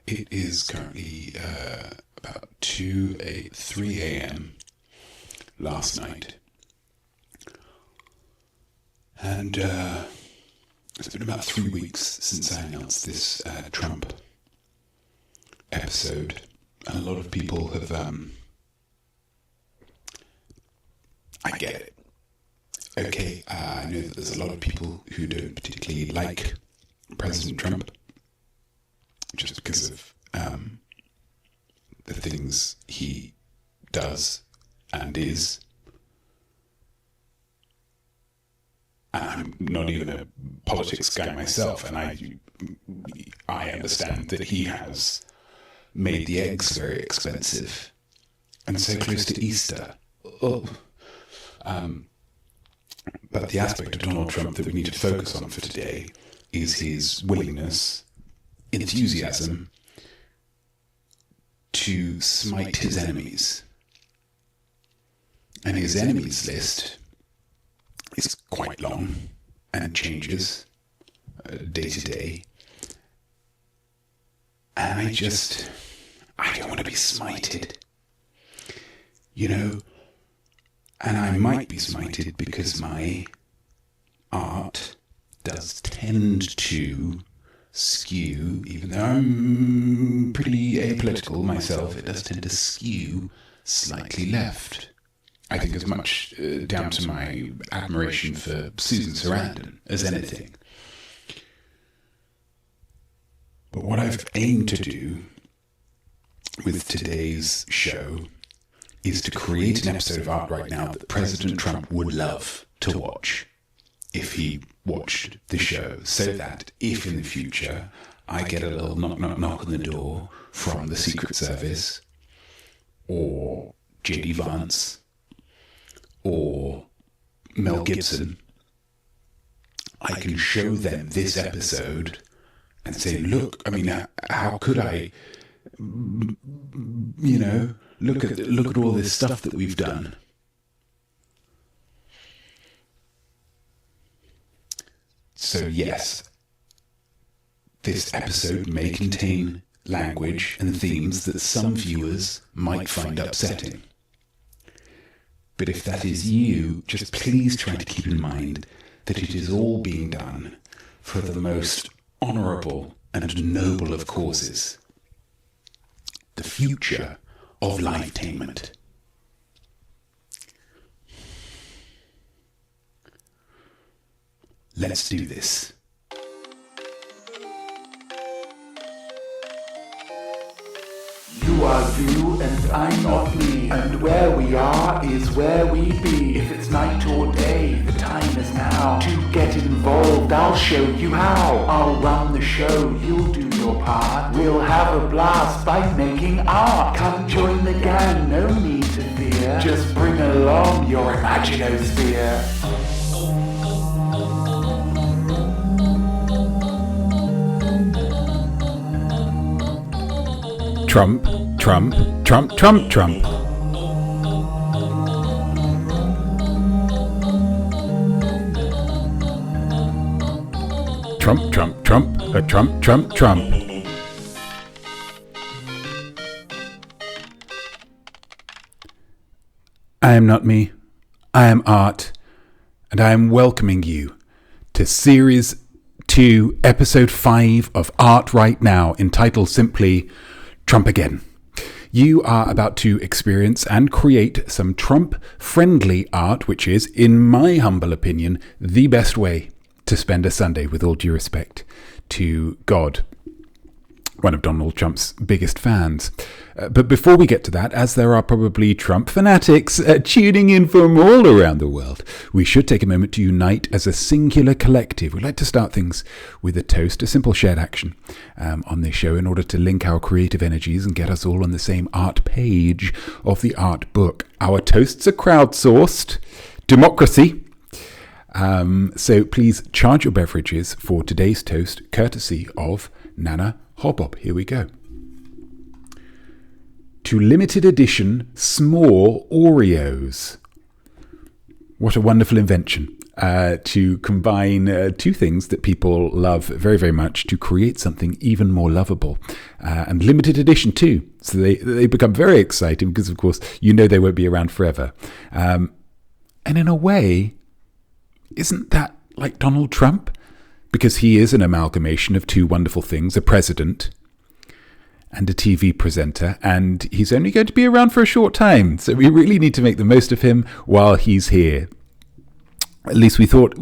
It is currently about 3 a.m. last night. And it's been about 3 weeks since I announced this Trump episode. And a lot of people have... I get it. Okay, I know that there's a lot of people who don't particularly like President Trump, just because of the things he does and is. And I'm not even a politics guy myself, and I understand that he has made the eggs very expensive, and so close to Easter. But the aspect of Donald Trump that we need to focus on for today is his willingness, enthusiasm, to smite his enemies. And his enemies list is quite long and changes day to day. And I don't want to be smited. You know, and I might be smited because my art does tend to skew, even though I'm pretty apolitical myself, it does tend to skew slightly left. I think as much down to my admiration for Susan Sarandon as anything. But what I've aimed to do with today's show is to create an episode of Art Right Now that President Trump would love to watch if he watched the show, so that if in the future I get a little knock on the door from the Secret Service or J.D. Vance or Mel Gibson, I can show them this episode and say, look, I mean, how could I, you know, look at all this stuff that we've done. So yes, this episode may contain language and themes that some viewers might find upsetting. But if that is you, just please try to keep in mind that it is all being done for the most honourable and noble of causes. The future of lifetainment. Let's do this. You are you and I'm not me, and where we are is where we be. If it's night or day, the time is now. To get involved, I'll show you how. I'll run the show, you'll do your part. We'll have a blast by making art. Come join the gang, no need to fear. Just bring along your imaginosphere. Trump, Trump, Trump, Trump, Trump. Trump, Trump, Trump, Trump, Trump, Trump. I am not me. I am Art, and I am welcoming you to Series 2, Episode 5 of Art Right Now, entitled simply Trumpageddon. You are about to experience and create some Trump-friendly art, which is, in my humble opinion, the best way to spend a Sunday, with all due respect to God, one of Donald Trump's biggest fans. But before we get to that, as there are probably Trump fanatics tuning in from all around the world, we should take a moment to unite as a singular collective. We'd like to start things with a toast, a simple shared action on this show in order to link our creative energies and get us all on the same art page of the art book. Our toasts are crowdsourced. Democracy. So please charge your beverages for today's toast, courtesy of Nana Hobop. Here we go. To limited edition small Oreos. What a wonderful invention. to combine two things that people love very, very much to create something even more lovable. And limited edition too. So they become very exciting because, of course, they won't be around forever. And in a way, isn't that like Donald Trump? Because he is an amalgamation of two wonderful things, a president and a TV presenter, and he's only going to be around for a short time. So we really need to make the most of him while he's here. At least we thought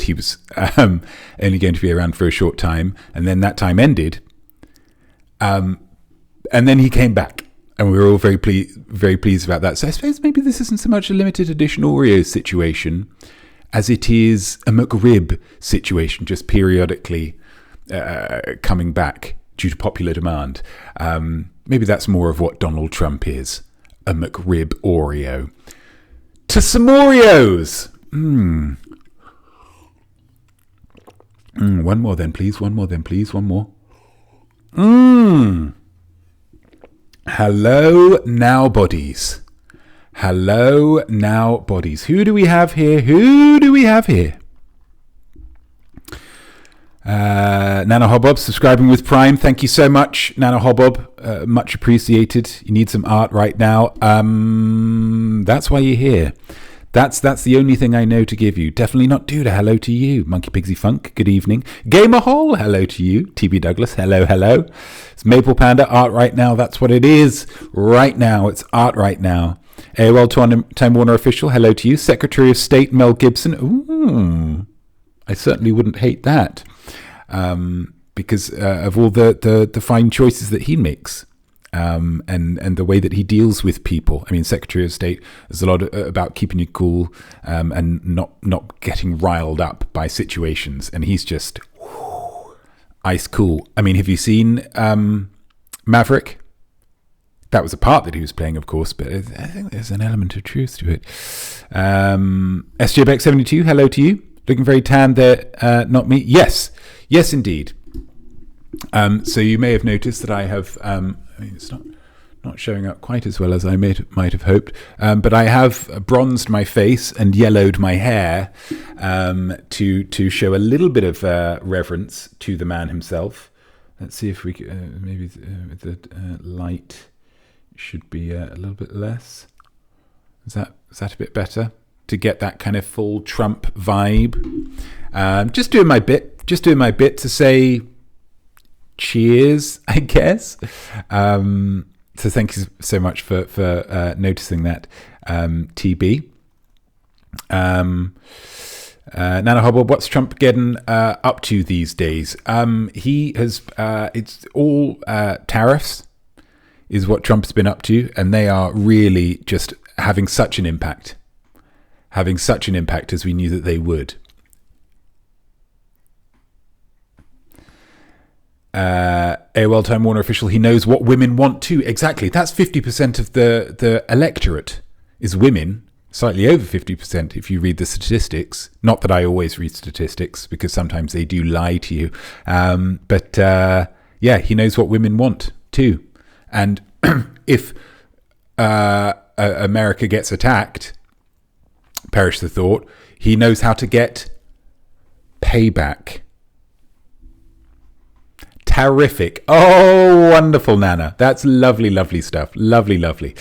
he was only going to be around for a short time, and then that time ended. And then he came back, and we were all very pleased about that. So I suppose maybe this isn't so much a limited edition Oreo situation as it is a McRib situation, just periodically coming back due to popular demand. Maybe that's more of what Donald Trump is, a McRib Oreo. To some Oreos! One more then, please. One more. Hello, now bodies. Who do we have here? Nana Hobbob subscribing with Prime. Thank you so much, Nana Hobbob. Much appreciated. You need some art right now. That's why you're here. That's the only thing I know to give you. Definitely not Duda. Hello to you. Monkey Pigsy Funk. Good evening. Gamer Hole. Hello to you. TB Douglas. Hello. It's Maple Panda. Art right now. That's what it is. Right now. It's art right now. AOL Time Warner Official. Hello to you. Secretary of State Mel Gibson. Ooh. I certainly wouldn't hate that. Because of all the fine choices that he makes. And the way that he deals with people. I mean, Secretary of State is a lot about keeping you cool and not getting riled up by situations. And he's just ice cool. I mean, have you seen Maverick? That was a part that he was playing, of course, but I think there's an element of truth to it. SJBeck72, hello to you. Looking very tan there, not me. Yes, indeed. So you may have noticed that I have... it's not showing up quite as well as I might have hoped, but I have bronzed my face and yellowed my hair to show a little bit of reverence to the man himself. Let's see if we maybe the light should be a little bit less. Is that a bit better to get that kind of full Trump vibe? Just doing my bit to say cheers, I guess. So thank you so much for noticing that, TB. Nana Hobble, what's Trumpageddon up to these days? He has, it's all tariffs is what Trump's been up to, and they are really just having such an impact as we knew that they would. AOL Time Warner Official, he knows what women want too. Exactly. That's 50% of the electorate is women. Slightly over 50% if you read the statistics. Not that I always read statistics, because sometimes they do lie to you. But he knows what women want too. And if America gets attacked, perish the thought, he knows how to get payback. Terrific. Oh, wonderful, Nana. That's lovely stuff. Lovely.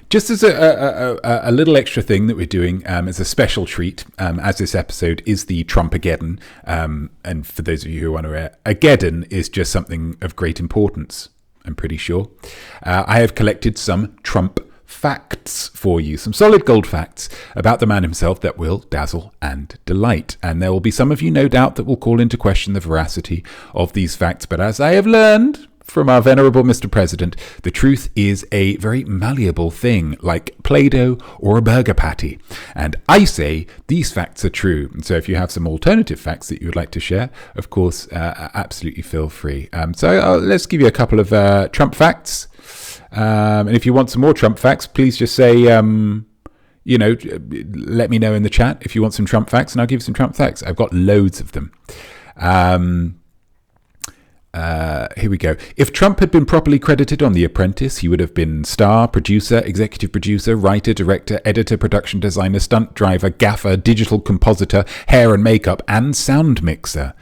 Just as a little extra thing that we're doing as a special treat, as this episode is the Trumpageddon, and for those of you who are unaware, a geddon is just something of great importance, I'm pretty sure. I have collected some Trump facts for you, some solid gold facts about the man himself that will dazzle and delight. And there will be some of you, no doubt, that will call into question the veracity of these facts. But as I have learned from our venerable Mr. President, the truth is a very malleable thing, like Play-Doh or a burger patty. And I say these facts are true. And so if you have some alternative facts that you would like to share, of course, absolutely feel free. So let's give you a couple of Trump facts. And if you want some more Trump facts, please just say, let me know in the chat if you want some Trump facts, and I'll give you some Trump facts. I've got loads of them. Here we go. If Trump had been properly credited on The Apprentice, he would have been star, producer, executive producer, writer, director, editor, production designer, stunt driver, gaffer, digital compositor, hair and makeup, and sound mixer.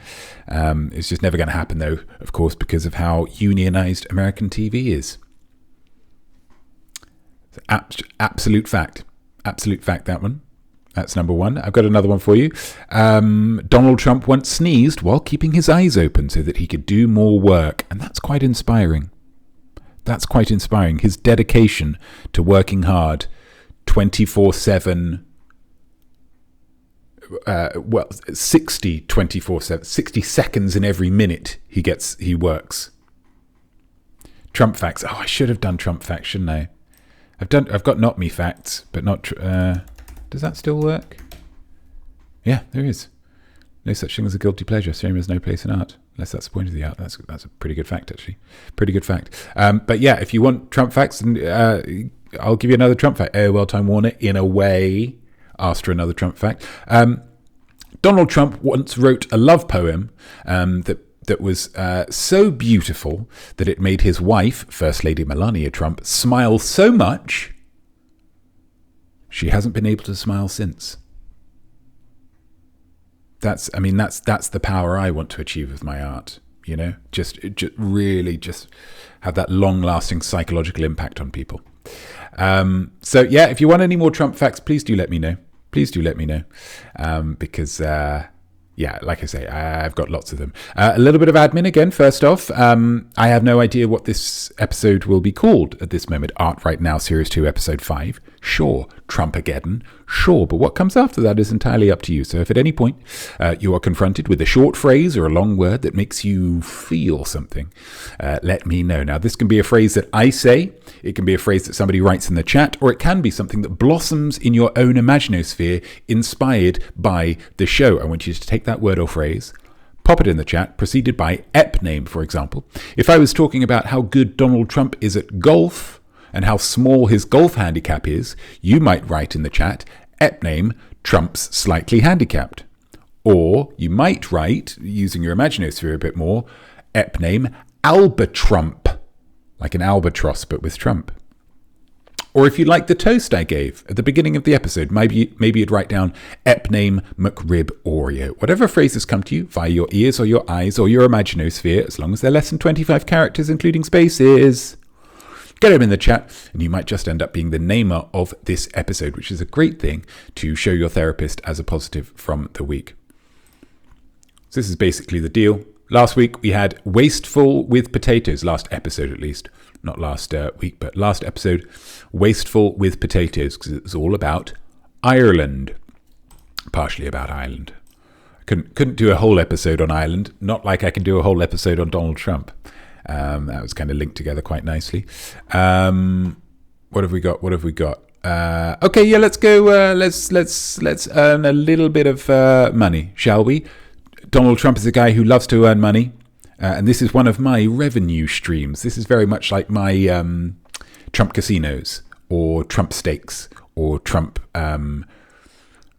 It's just never going to happen, though, of course, because of how unionized American TV is. Absolute fact. Absolute fact, that one. That's number one. I've got another one for you. Donald Trump once sneezed while keeping his eyes open so that he could do more work. And that's quite inspiring. That's quite inspiring. His dedication to working hard 24/7. 24/7. 60 seconds in every minute he works. Trump facts. Oh, I should have done Trump facts, shouldn't I? I've got Notme facts, but not... does that still work? Yeah, there is. No such thing as a guilty pleasure. Same as no place in art. Unless that's the point of the art. That's a pretty good fact, actually. Pretty good fact. But yeah, if you want Trump facts, I'll give you another Trump fact. AOL Time Warner, in a way, asked for another Trump fact. Donald Trump once wrote a love poem that was so beautiful that it made his wife, First Lady Melania Trump, smile so much she hasn't been able to smile since. That's the power I want to achieve with my art. You know, just really have that long-lasting psychological impact on people. So yeah, if you want any more Trump facts, please do let me know. Because yeah, like I say, I've got lots of them. A little bit of admin again, first off. I have no idea what this episode will be called at this moment. Art Right Now, Series 2, Episode 5. Sure. Trumpageddon. Sure. But what comes after that is entirely up to you. So if at any point you are confronted with a short phrase or a long word that makes you feel something, let me know. Now, this can be a phrase that I say. It can be a phrase that somebody writes in the chat, or it can be something that blossoms in your own imaginosphere inspired by the show. I want you to take that word or phrase, pop it in the chat, preceded by ep name, for example. If I was talking about how good Donald Trump is at golf and how small his golf handicap is, you might write in the chat, ep name, Trump's slightly handicapped. Or you might write, using your imaginosphere a bit more, ep name, Albatrump, like an albatross but with Trump. Or if you like the toast I gave at the beginning of the episode, maybe you'd write down ep name McRib Oreo. Whatever phrases come to you via your ears or your eyes or your imaginosphere, as long as they're less than 25 characters, including spaces, get them in the chat, and you might just end up being the namer of this episode, which is a great thing to show your therapist as a positive from the week. So this is basically the deal. Last week we had Wasteful with Potatoes, last episode at least. Not last week, but last episode, Wasteful with Potatoes, because it was all about Ireland. Partially about Ireland. Couldn't do a whole episode on Ireland, not like I can do a whole episode on Donald Trump. That was kind of linked together quite nicely. What have we got? Okay, yeah, let's go. Let's earn a little bit of money, shall we? Donald Trump is a guy who loves to earn money. And this is one of my revenue streams. This is very much like my Trump casinos or Trump steaks or Trump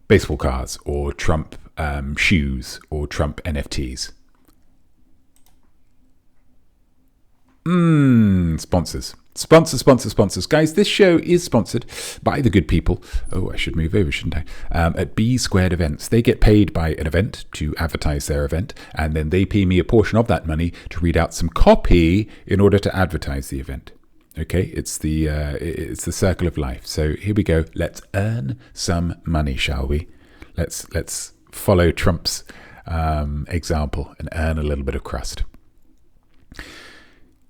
baseball cards or Trump shoes or Trump NFTs. Sponsors. Guys, this show is sponsored by the good people. Oh, I should move over, shouldn't I? At bSquared Events. They get paid by an event to advertise their event, and then they pay me a portion of that money to read out some copy in order to advertise the event. Okay, it's the circle of life. So here we go. Let's earn some money, shall we? Let's follow Trump's example and earn a little bit of crust.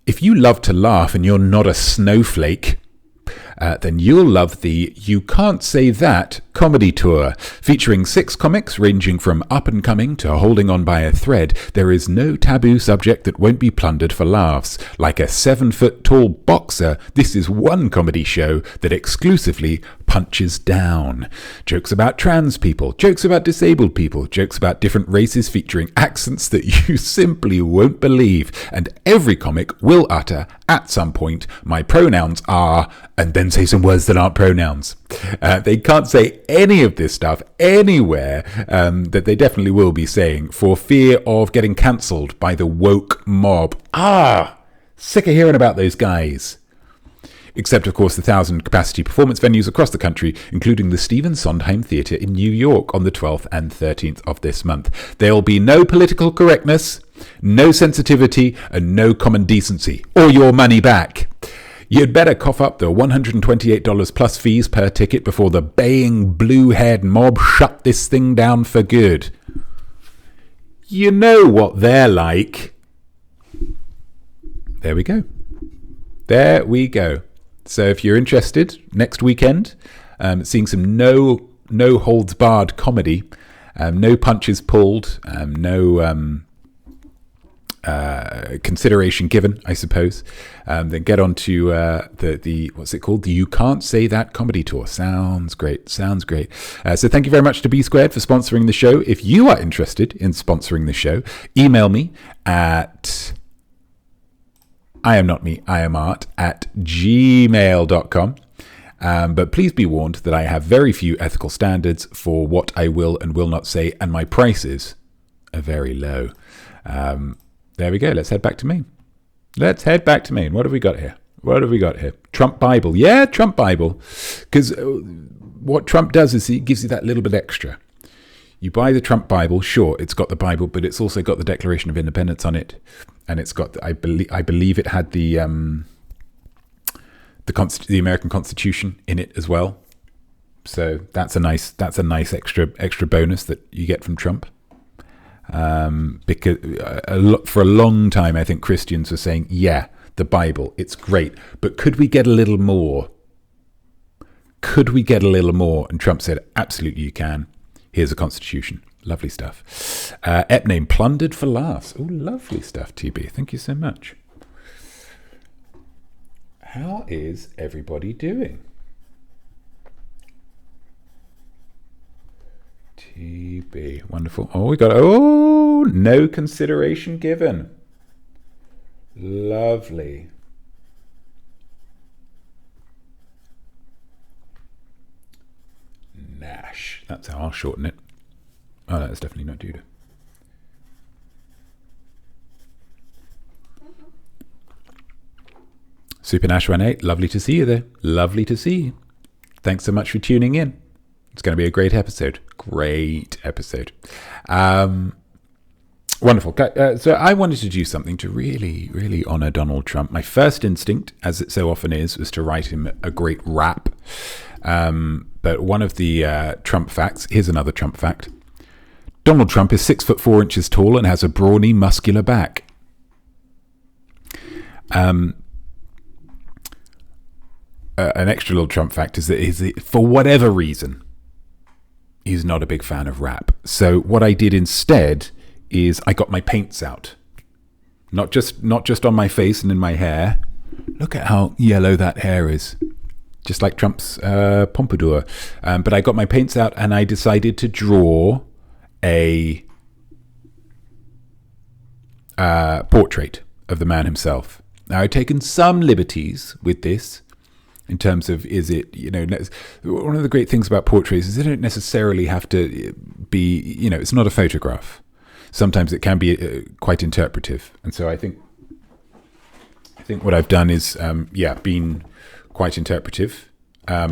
If you love to laugh and you're not a snowflake, then you'll love the You Can't Say That comedy tour. Featuring 6 comics ranging from up-and-coming to holding on by a thread, there is no taboo subject that won't be plundered for laughs. Like a 7-foot-tall boxer, this is one comedy show that exclusively punches down. Jokes about trans people, jokes about disabled people, jokes about different races featuring accents that you simply won't believe. And every comic will utter at some point, my pronouns are, and then say some words that aren't pronouns. They can't say any of this stuff anywhere that they definitely will be saying for fear of getting cancelled by the woke mob. Sick of hearing about those guys. Except, of course, the 1,000-capacity performance venues across the country, including the Stephen Sondheim Theatre in New York on the 12th and 13th of this month. There'll be no political correctness, no sensitivity, and no common decency, or your money back. You'd better cough up the $128 plus fees per ticket before the baying blue-haired mob shut this thing down for good. You know what they're like. There we go. There we go. So if you're interested, next weekend, seeing some no holds barred comedy, no punches pulled, no consideration given, I suppose. Then get on to the what's it called? The You Can't Say That comedy tour. Sounds great. So thank you very much to bSquared for sponsoring the show. If you are interested in sponsoring the show, email me at I am Notme, I am art at gmail.com. But please be warned that I have very few ethical standards for what I will and will not say, and my prices are very low. There we go. Let's head back to me. What have we got here? Trump Bible. Yeah, Trump Bible. Because what Trump does is he gives you that little bit extra. You buy the Trump Bible, sure, it's got the Bible, but it's also got the Declaration of Independence on it. And it's got, I believe it had the American Constitution in it as well. So that's a nice extra bonus that you get from Trump. Because for a long time, I think Christians were saying, yeah, the Bible, it's great, but could we get a little more? And Trump said, absolutely you can. Here's a constitution. Lovely stuff. Ep name Plundered for Laughs. Oh, lovely stuff, TB. Thank you so much. How is everybody doing? TB. Wonderful. Oh, we got... Oh, no consideration given. Lovely. Nash. That's how I'll shorten it. Oh, that's definitely not Judah. Super Nash 18. Lovely to see you there. Lovely to see you. Thanks so much for tuning in. It's going to be a great episode. Wonderful. So I wanted to do something to really, really honor Donald Trump. My first instinct, as it so often is, was to write him a great rap. But one of the Trump facts, here's another Trump fact. Donald Trump is 6'4" tall and has a brawny, muscular back. An extra little Trump fact is that for whatever reason, he's not a big fan of rap. So what I did instead is I got my paints out. Not just on my face and in my hair. Look at how yellow that hair is. Just like Trump's pompadour. But I got my paints out and I decided to draw a portrait of the man himself. Now, I've taken some liberties with this in terms of, is it, one of the great things about portraits is they don't necessarily have to be, it's not a photograph. Sometimes it can be quite interpretive. And so I think what I've done is, been quite interpretive. I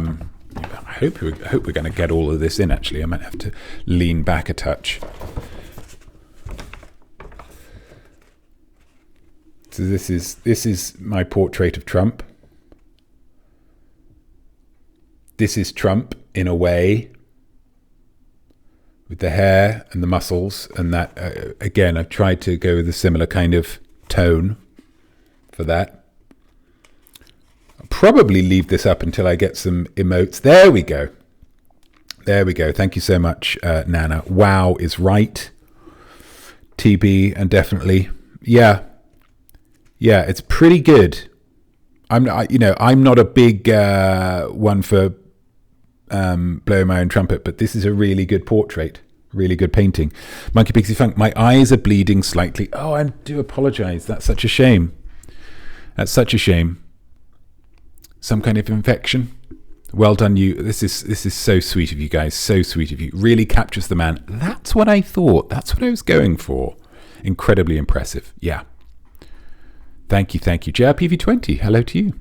hope we're going to get all of this in, actually. I might have to lean back a touch. So this is my portrait of Trump. This is Trump in a way, with the hair and the muscles, and that again I've tried to go with a similar kind of tone for that. I'll probably leave this up until I get some emotes. There we go. Thank you so much, Nana. Wow is right. TB and definitely, yeah, it's pretty good. I'm not a big one for blowing my own trumpet, but this is a really good portrait. Really good painting. Monkey Pixie Funk, my eyes are bleeding slightly. Oh, I do apologize. That's such a shame. That's such a shame. Some kind of infection. Well done, you. This is so sweet of you guys. So sweet of you. Really captures the man. That's what I thought. That's what I was going for. Incredibly impressive. Yeah. Thank you. JRPV20, hello to you.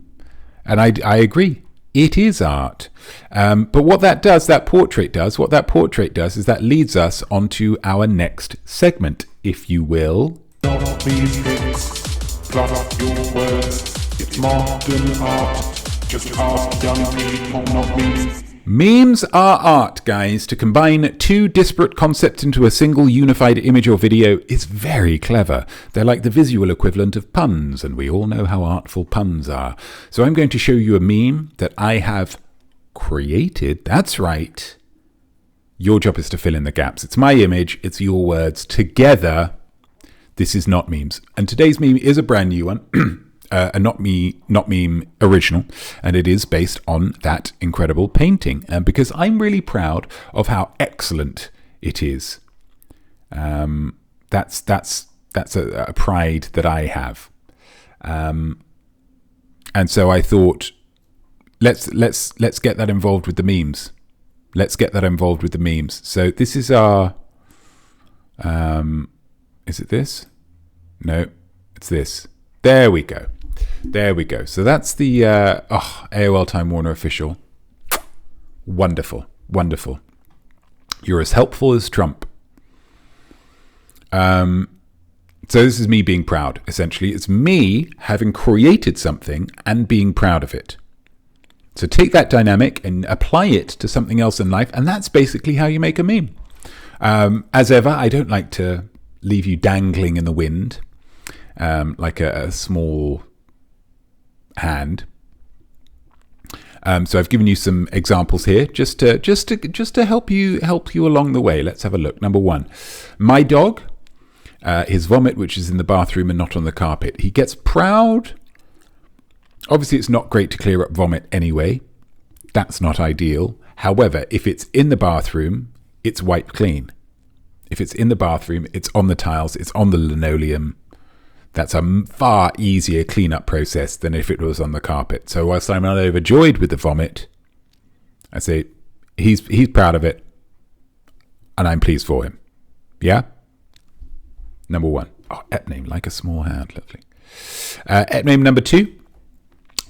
And I agree. It is art. But what that portrait does is that leads us onto our next segment, if you will. Notmemes hits, plus your words. It's modern art. Just ask young people, not memes. Memes are art, guys. To combine two disparate concepts into a single unified image or video is very clever. They're like the visual equivalent of puns, and we all know how artful puns are. So I'm going to show you a meme that I have created. That's right. Your job is to fill in the gaps. It's my image. It's your words. Together, this is Notmemes. And today's meme is a brand new one. A Notmeme original, and it is based on that incredible painting. Because I'm really proud of how excellent it is. That's a pride that I have. And so I thought, let's get that involved with the memes. Let's get that involved with the memes. So this is our. Is it this? No, it's this. There we go. So that's the AOL Time Warner official. Wonderful. You're as helpful as Trump. So this is me being proud, essentially. It's me having created something and being proud of it. So take that dynamic and apply it to something else in life, and that's basically how you make a meme. As ever, I don't like to leave you dangling in the wind. Like a small hand. So I've given you some examples here, just to help you along the way. Let's have a look. Number one, my dog, his vomit, which is in the bathroom and not on the carpet. He gets proud. Obviously, it's not great to clear up vomit anyway. That's not ideal. However, if it's in the bathroom, it's wiped clean. If it's in the bathroom, it's on the tiles, it's on the linoleum. That's a far easier cleanup process than if it was on the carpet. So whilst I'm not overjoyed with the vomit, I say he's proud of it, and I'm pleased for him. Yeah? Number one. Oh, ep name, like a small hand. Lovely. Ep name number two.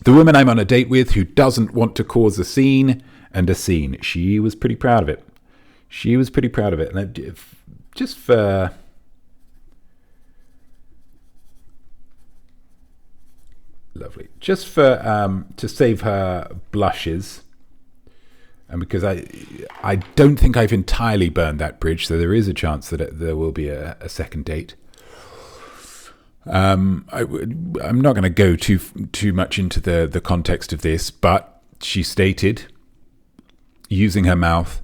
The woman I'm on a date with who doesn't want to cause a scene and a scene. She was pretty proud of it. And just for... Lovely. Just for to save her blushes, and because I don't think I've entirely burned that bridge, so there is a chance that there will be a second date. I'm not going to go too much into the context of this, but she stated, using her mouth,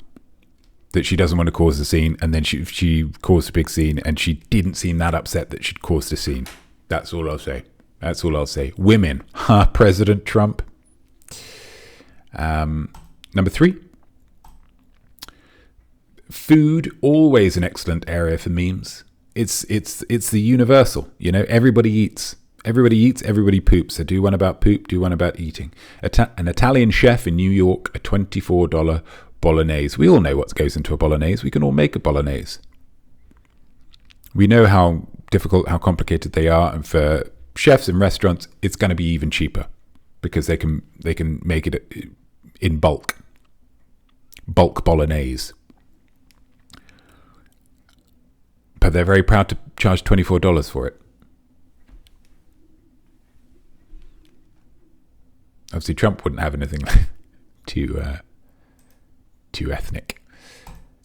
that she doesn't want to cause a scene, and then she caused a big scene, and she didn't seem that upset that she'd caused a scene. That's all I'll say. Women. President Trump. Number three. Food, always an excellent area for memes. It's the universal. You know, everybody eats. Everybody poops. So do one about poop, do one about eating. An Italian chef in New York, a $24 bolognese. We all know what goes into a bolognese. We can all make a bolognese. We know how difficult, how complicated they are, and for chefs in restaurants, it's going to be even cheaper because they can make it in bulk bolognese. But they're very proud to charge $24 for it. Obviously, Trump wouldn't have anything too ethnic.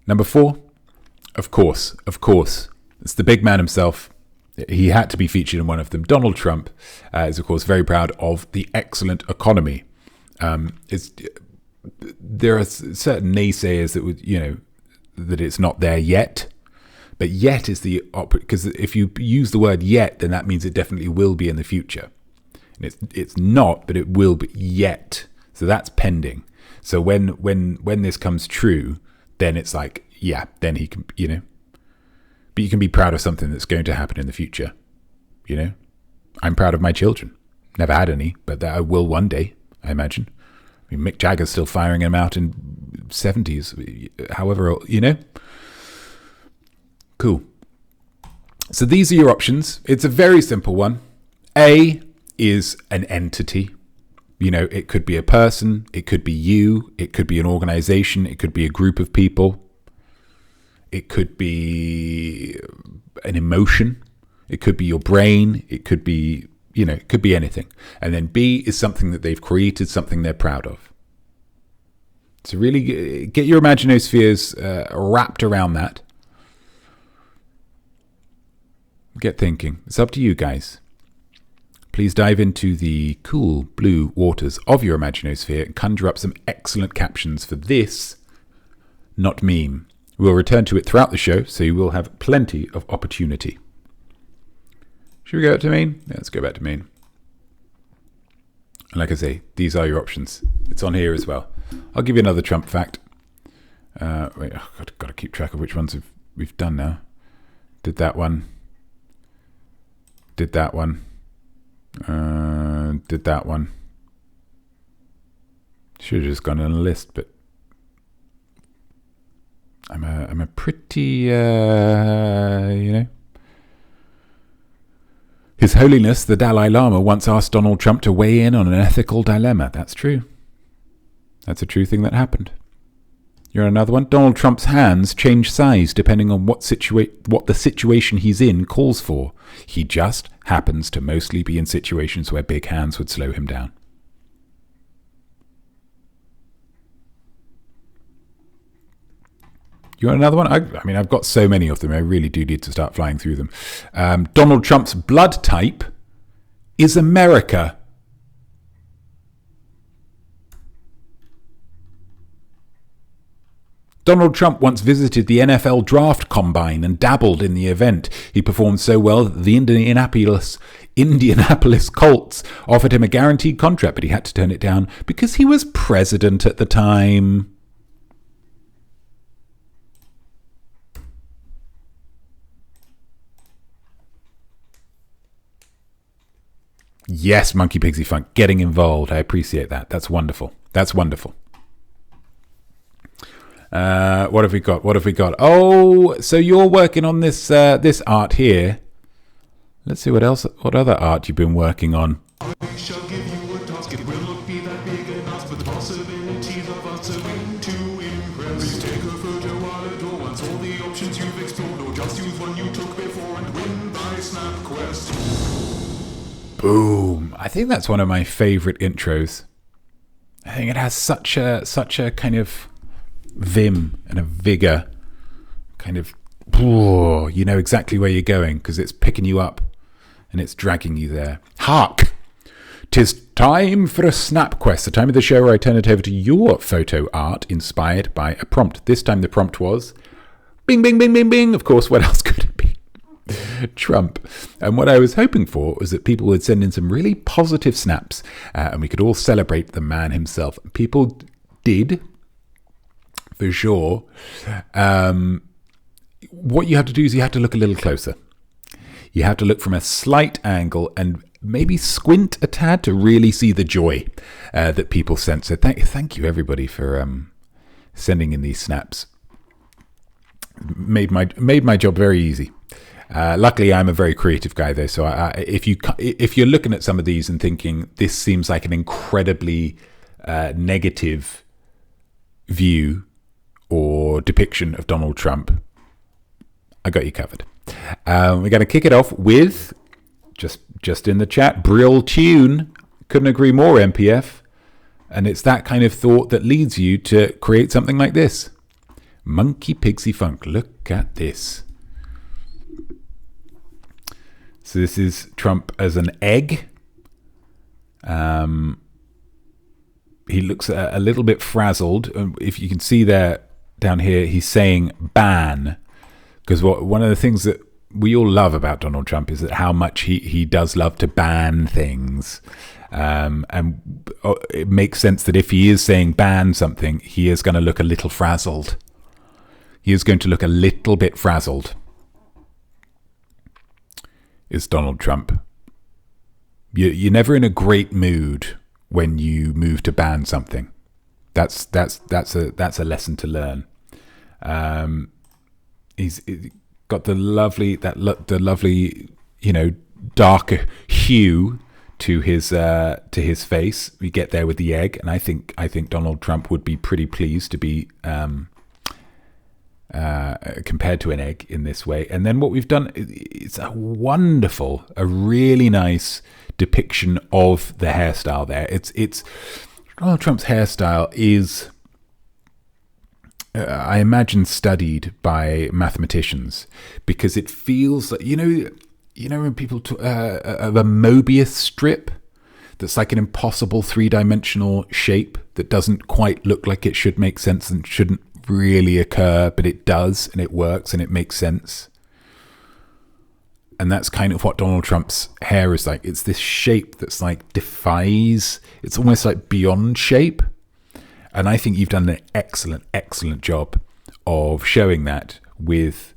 Number four, of course, it's the big man himself. He had to be featured in one of them. Donald Trump is, of course, very proud of the excellent economy. There are certain naysayers that would, that it's not there yet. But yet is the opposite, because if you use the word yet, then that means it definitely will be in the future. And it's not, but it will be yet. So that's pending. So when this comes true, then it's like, yeah, then he can, but you can be proud of something that's going to happen in the future. I'm proud of my children. Never had any, but I will one day, I imagine. I mean, Mick Jagger's still firing them out in 70s, however, Cool. So these are your options. It's a very simple one. A is an entity. It could be a person, it could be you, it could be an organization, it could be a group of people, it could be an emotion, it could be your brain, it could be, it could be anything. And then B is something that they've created, something they're proud of. So really get your imaginospheres wrapped around that. Get thinking. It's up to you guys. Please dive into the cool blue waters of your imaginosphere and conjure up some excellent captions for this Notmeme. We'll return to it throughout the show, so you will have plenty of opportunity. Should we go back to main? Yeah, let's go back to main. And like I say, these are your options. It's on here as well. I'll give you another Trump fact. Wait, I've got to keep track of which ones we've done now. Did that one. Did that one. Did that one. Should have just gone on a list, but I'm a pretty His Holiness the Dalai Lama once asked Donald Trump to weigh in on an ethical dilemma. That's true. That's a true thing that happened. You're on another one. Donald Trump's hands change size depending on what the situation he's in calls for. He just happens to mostly be in situations where big hands would slow him down. You want another one? I mean, I've got so many of them. I really do need to start flying through them. Donald Trump's blood type is America. Donald Trump once visited the NFL draft combine and dabbled in the event. He performed so well that the Indianapolis Colts offered him a guaranteed contract, but he had to turn it down because he was president at the time. Yes, Monkey Pigsy Funk, getting involved. I appreciate that. That's wonderful. That's wonderful. What have we got? Oh, so you're working on this this art here. Let's see what other art you've been working on. I shall give you a task. It will not be that big an ask, but the possibilities of answering to impress. Please take a photo while at all, once all the options you've explored, or just use one you took before and win by Snapquest. Boom! I think that's one of my favorite intros. I think it has such a kind of vim and a vigor, kind of, you know exactly where you're going because it's picking you up and it's dragging you there. Hark! 'Tis time for a Snapquest, the time of the show where I turn it over to your photo art inspired by a prompt. This time the prompt was bing, bing, bing, bing, bing. Of course, what else could it be? Trump. And what I was hoping for was that people would send in some really positive snaps and we could all celebrate the man himself. People did, for sure. What you have to do is you have to look a little closer. You have to look from a slight angle and maybe squint a tad to really see the joy that people sense. So thank you everybody for sending in these snaps. Made my job very easy. Luckily, I'm a very creative guy, though. So if you're looking at some of these and thinking this seems like an incredibly negative view or depiction of Donald Trump, I got you covered. We're going to kick it off with just in the chat, Brill Tune. Couldn't agree more, MPF. And it's that kind of thought that leads you to create something like this. Monkey Pigsy Funk. Look at this. So this is Trump as an egg. He looks a little bit frazzled. If you can see there down here, he's saying ban. Because one of the things that we all love about Donald Trump is that how much he does love to ban things. And it makes sense that if he is saying ban something, he is going to look a little frazzled. He is going to look a little bit frazzled. Is Donald Trump. You're never in a great mood when you move to ban something. That's a lesson to learn. He's got the lovely darker hue to his face. We get there with the egg, and I think Donald Trump would be pretty pleased to be compared to an egg in this way. And then what we've done, it's a really nice depiction of the hairstyle there. It's Donald Trump's hairstyle is, I imagine, studied by mathematicians, because it feels like, you know when people talk of a Mobius strip that's like an impossible three-dimensional shape that doesn't quite look like it should make sense and shouldn't really occur, but it does, and it works, and it makes sense. And that's kind of what Donald Trump's hair is like. It's this shape that's like defies, it's almost like beyond shape. And I think you've done an excellent job of showing that with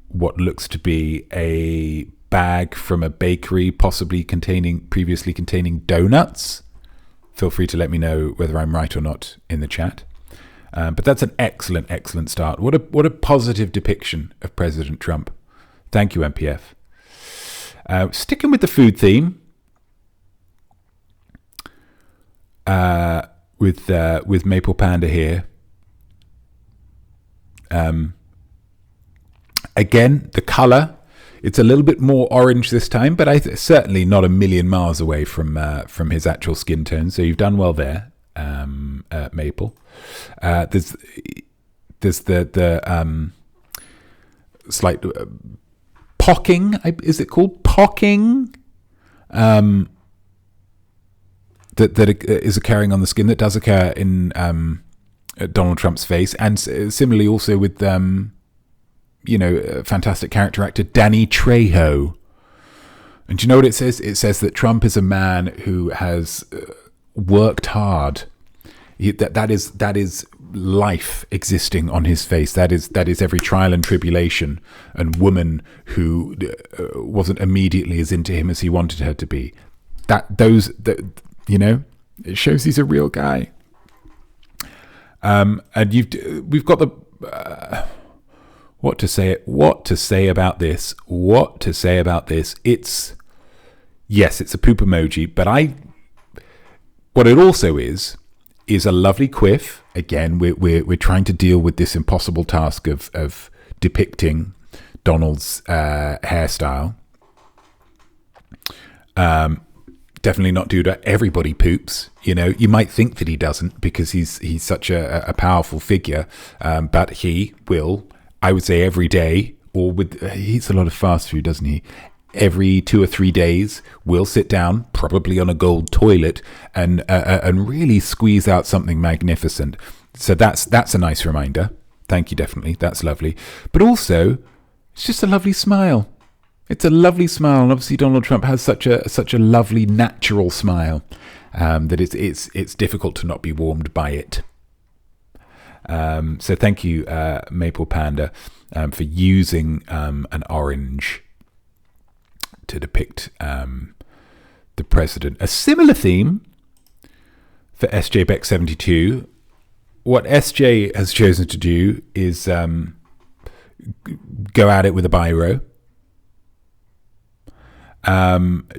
what looks to be a bag from a bakery, possibly previously containing donuts. Feel free to let me know whether I'm right or not in the chat. But that's an excellent start. What a positive depiction of President Trump. Thank you, MPF. Sticking with the food theme, with Maple Panda here. Again, the colour, it's a little bit more orange this time, but certainly not a million miles away from his actual skin tone. So you've done well there, Maple. There's the slight pocking. Is it called pocking? That is occurring on the skin, that does occur in Donald Trump's face, and similarly also with fantastic character actor Danny Trejo. And do you know what it says? It says that Trump is a man who has worked hard. That is life existing on his face. That is every trial and tribulation and woman who wasn't immediately as into him as he wanted her to be. It shows he's a real guy. And we've got the what to say about this. It's a poop emoji, but what it also is a lovely quiff. Again, we're trying to deal with this impossible task of depicting Donald's hairstyle. Definitely not due to everybody poops. You might think that he doesn't because he's such a powerful figure, but he will, I would say, every day, or he eats a lot of fast food, doesn't he? Every 2 or 3 days, will sit down, probably on a gold toilet, and really squeeze out something magnificent. So that's a nice reminder. Thank you, definitely. That's lovely. But also, it's just a lovely smile. It's a lovely smile, and obviously Donald Trump has such a lovely natural smile that it's difficult to not be warmed by it. So thank you, Maple Panda, for using an orange to depict the president. A similar theme for SJ Beck 72. What SJ has chosen to do is go at it with a biro.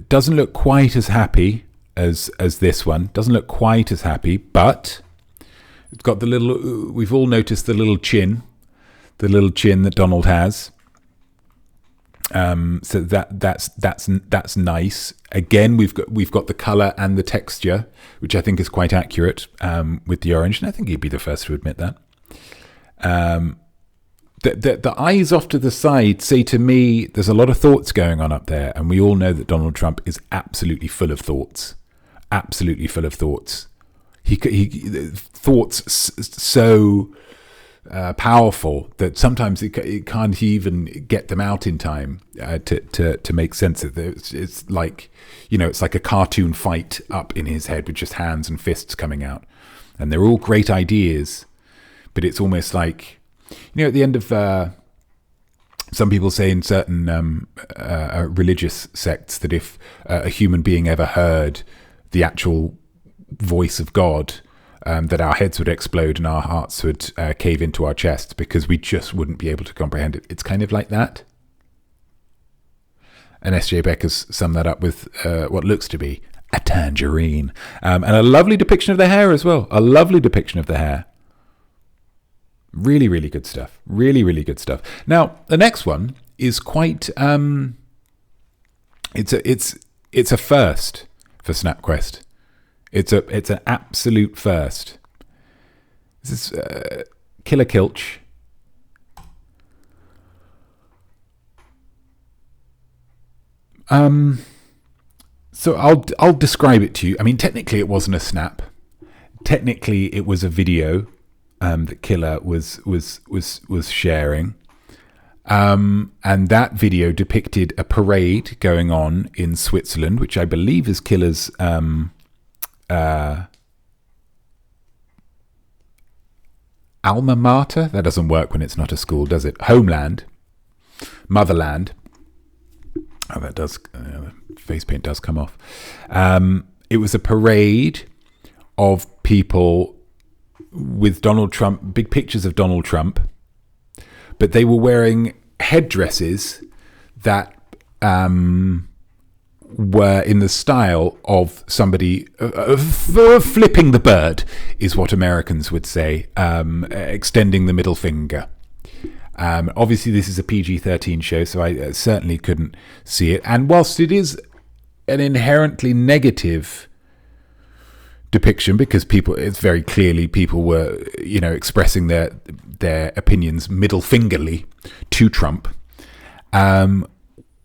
Doesn't look quite as happy as this one. Doesn't look quite as happy, but it's got the little. We've all noticed the little chin that Donald has. So that's nice. Again, we've got the color and the texture, which I think is quite accurate with the orange, and I think he'd be the first to admit that. The eyes off to the side say to me there's a lot of thoughts going on up there, and we all know that Donald Trump is absolutely full of thoughts. He thoughts so powerful that sometimes it can't even get them out in time to make sense of it. It's like, it's like a cartoon fight up in his head with just hands and fists coming out. And they're all great ideas, but it's almost like, at the end of... some people say in certain religious sects that if a human being ever heard the actual voice of God, that our heads would explode and our hearts would cave into our chests because we just wouldn't be able to comprehend it. It's kind of like that. And S.J. Becker's summed that up with what looks to be a tangerine. And a lovely depiction of the hair as well. A lovely depiction of the hair. Really, really good stuff. Really, really good stuff. Now, the next one is quite... It's a first for Snapquest. It's an absolute first. This is Killer Kilch. So I'll describe it to you. I mean, technically it wasn't a snap. Technically it was a video that Killer was sharing. And that video depicted a parade going on in Switzerland, which I believe is Killer's alma mater. That doesn't work when it's not a school, does it? Homeland, motherland. Oh, that does. Face paint does come off. It was a parade of people with Donald Trump, big pictures of Donald Trump, but they were wearing headdresses that were in the style of somebody flipping the bird, is what Americans would say, extending the middle finger. Obviously, this is a PG-13 show, so I certainly couldn't see it. And whilst it is an inherently negative depiction, because it's very clearly people were, expressing their opinions middle fingerly to Trump.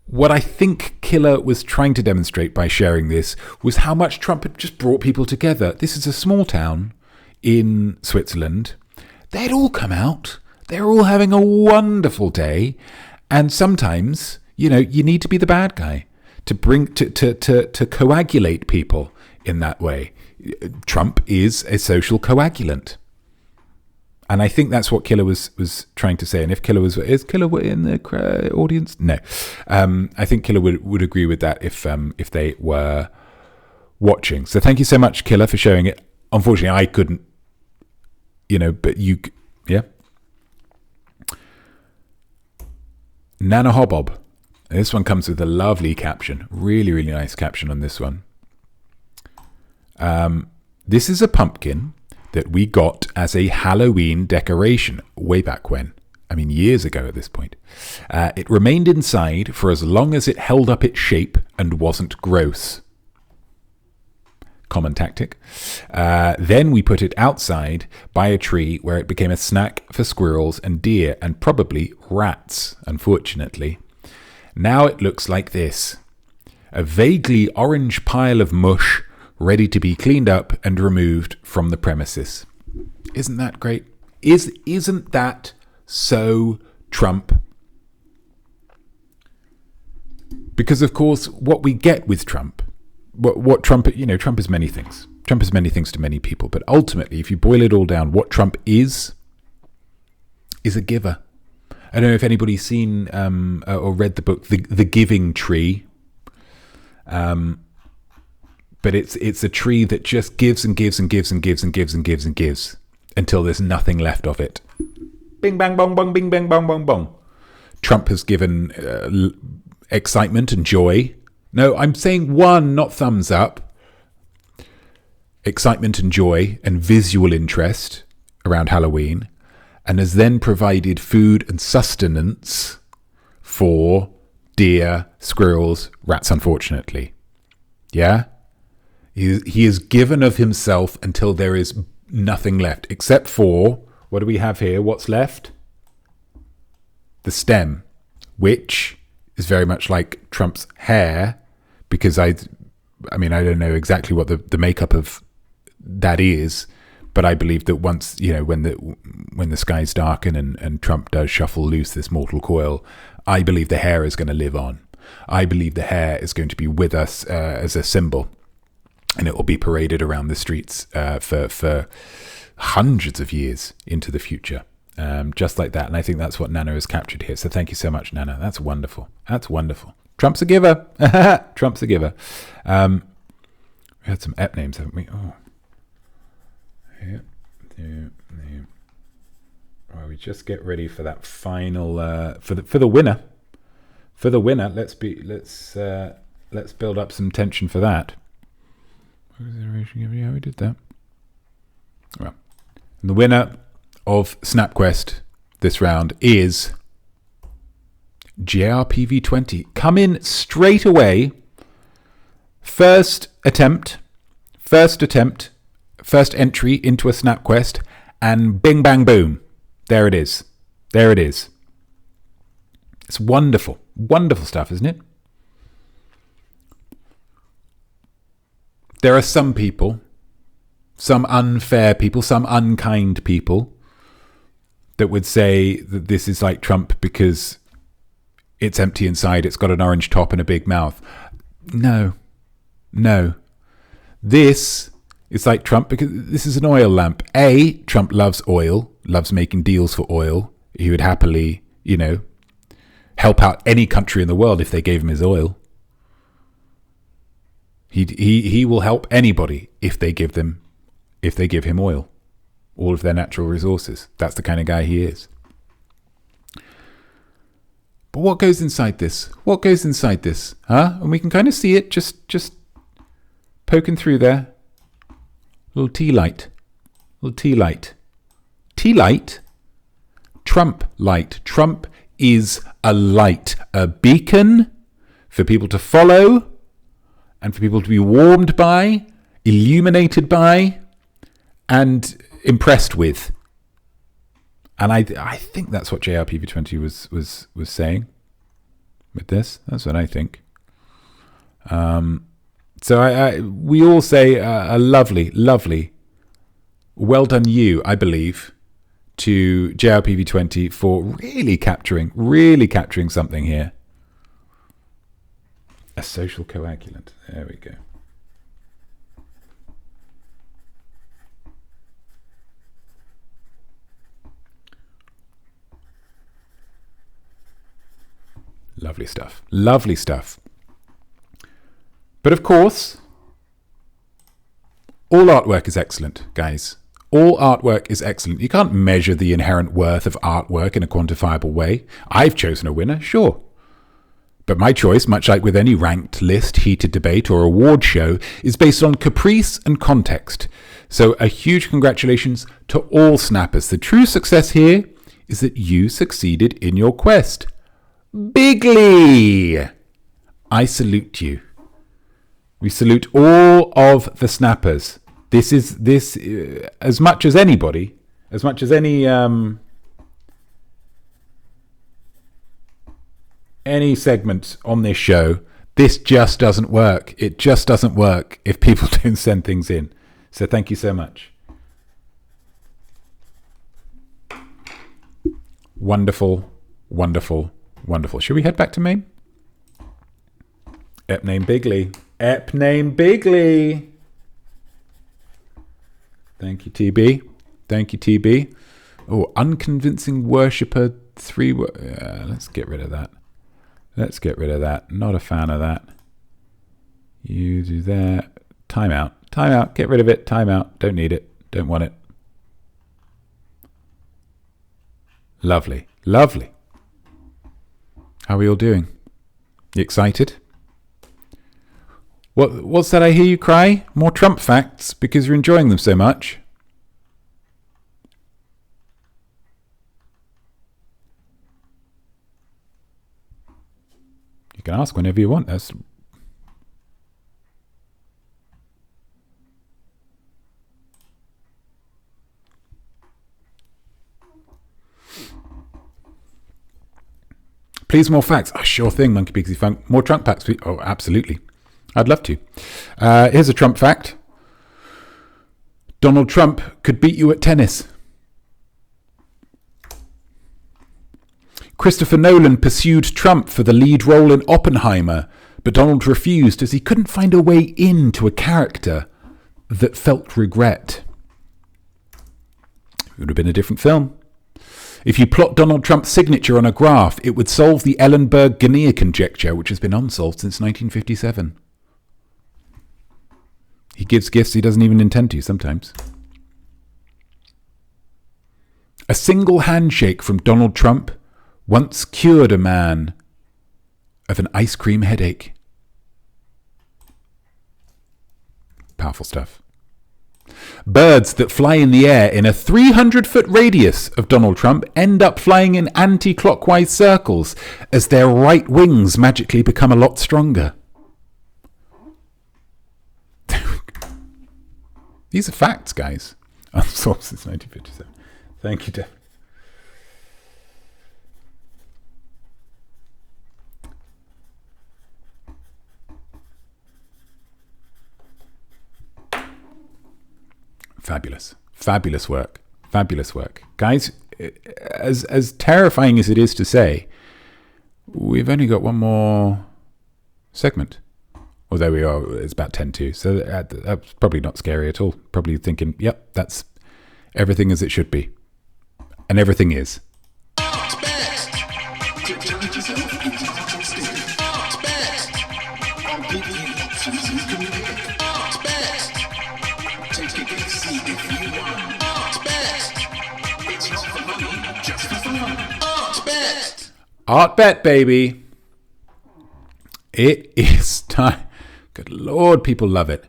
What I think Killer was trying to demonstrate by sharing this was how much Trump had just brought people together. This is a small town in Switzerland. They'd all come out. They're all having a wonderful day. And sometimes, you need to be the bad guy to bring to coagulate people in that way. Trump is a social coagulant. And I think that's what Killer was trying to say. And if Killer is Killer in the audience? No. I think Killer would agree with that if they were watching. So thank you so much, Killer, for showing it. Unfortunately, I couldn't, but you, yeah. Nana Hobob. This one comes with a lovely caption. Really, really nice caption on this one. This is a pumpkin that we got as a Halloween decoration way back when. I mean, years ago at this point. It remained inside for as long as it held up its shape and wasn't gross. Common tactic. Then we put it outside by a tree where it became a snack for squirrels and deer and probably rats, unfortunately. Now it looks like this. A vaguely orange pile of mush ready to be cleaned up and removed from the premises. Isn't that great? Isn't that so Trump? Because, of course, what we get with Trump, what Trump, Trump is many things. Trump is many things to many people. But ultimately, if you boil it all down, what Trump is a giver. I don't know if anybody's seen or read the book, The Giving Tree. But it's a tree that just gives and gives and gives and gives and gives and gives and gives until there's nothing left of it. Bing, bang, bong, bong, bing, bang, bong, bong, bong. Trump has given excitement and joy. No, I'm saying one, not thumbs up. Excitement and joy and visual interest around Halloween, and has then provided food and sustenance for deer, squirrels, rats, unfortunately. Yeah? He is given of himself until there is nothing left, except for, what do we have here? What's left? The stem, which is very much like Trump's hair, because I don't know exactly what the makeup of that is, But I believe that once, when the skies darken and Trump does shuffle loose this mortal coil, I believe the hair is going to live on. I believe the hair is going to be with us as a symbol, and it will be paraded around the streets for hundreds of years into the future, just like that. And I think that's what Nana has captured here. So thank you so much, Nana. That's wonderful. That's wonderful. Trump's a giver. Trump's a giver. We had some ep names, haven't we? Oh. Well, we just get ready for that final for the winner. For the winner, let's build up some tension for that. Yeah, we did that. Well, and the winner of Snapquest this round is JRPV20. Come in straight away. First entry into a Snapquest, and bing, bang, boom. There it is. It's wonderful. Wonderful stuff, isn't it? There are some people, some unfair people, some unkind people that would say that this is like Trump because it's empty inside, it's got an orange top and a big mouth. No. This is like Trump because this is an oil lamp. Trump loves oil, loves making deals for oil. He would happily, help out any country in the world if they gave him his oil. He will help anybody if they give him oil, all of their natural resources. That's the kind of guy he is. But what goes inside this? Huh? And we can kind of see it just poking through there. Little tea light. Tea light? Trump light. Trump is a light, a beacon for people to follow and for people to be warmed by, illuminated by, and impressed with. And I think that's what JRPV20 was saying with this. That's what I think. So we all say a lovely, well done you, I believe, to JRPV20 for really capturing something here. A social coagulant. There we go. Lovely stuff. But of course, all artwork is excellent, guys. All artwork is excellent. You can't measure the inherent worth of artwork in a quantifiable way. I've chosen a winner, sure. But my choice, much like with any ranked list, heated debate, or award show, is based on caprice and context. So a huge congratulations to all snappers. The true success here is that you succeeded in your quest. Bigly! I salute you. We salute all of the snappers. This as much as anybody, as much as any segment on this show, this just doesn't work. It just doesn't work if people don't send things in. So thank you so much. Wonderful. Should we head back to Mame? Ep name Bigley. Thank you, TB. Oh, unconvincing worshipper 3. Let's get rid of that. Not a fan of that. You do that. Time out. Get rid of it. Time out. Don't need it. Don't want it. Lovely. How are we all doing? You excited? What's that I hear you cry? More Trump facts because you're enjoying them so much. You can ask whenever you want. That's please, more facts. Oh, sure thing, Monkey Pixie Funk. More Trump facts. Oh, absolutely. I'd love to. Here's a Trump fact. Donald Trump could beat you at tennis. Christopher Nolan pursued Trump for the lead role in Oppenheimer, but Donald refused as he couldn't find a way into a character that felt regret. It would have been a different film. If you plot Donald Trump's signature on a graph, it would solve the Ellenberg-Guinea conjecture, which has been unsolved since 1957. He gives gifts he doesn't even intend to sometimes. A single handshake from Donald Trump once cured a man of an ice cream headache. Powerful stuff. Birds that fly in the air in a 300-foot radius of Donald Trump end up flying in anti-clockwise circles as their right wings magically become a lot stronger. These are facts, guys. Unsolved since 1957. Thank you, Dave. Fabulous work. Guys, as terrifying as it is to say, we've only got one more segment. Well, there we are. It's about 10 to. So that's probably not scary at all. Probably thinking, yep, that's everything as it should be. And everything is. Art bet, baby. It is time. Good Lord, people love it.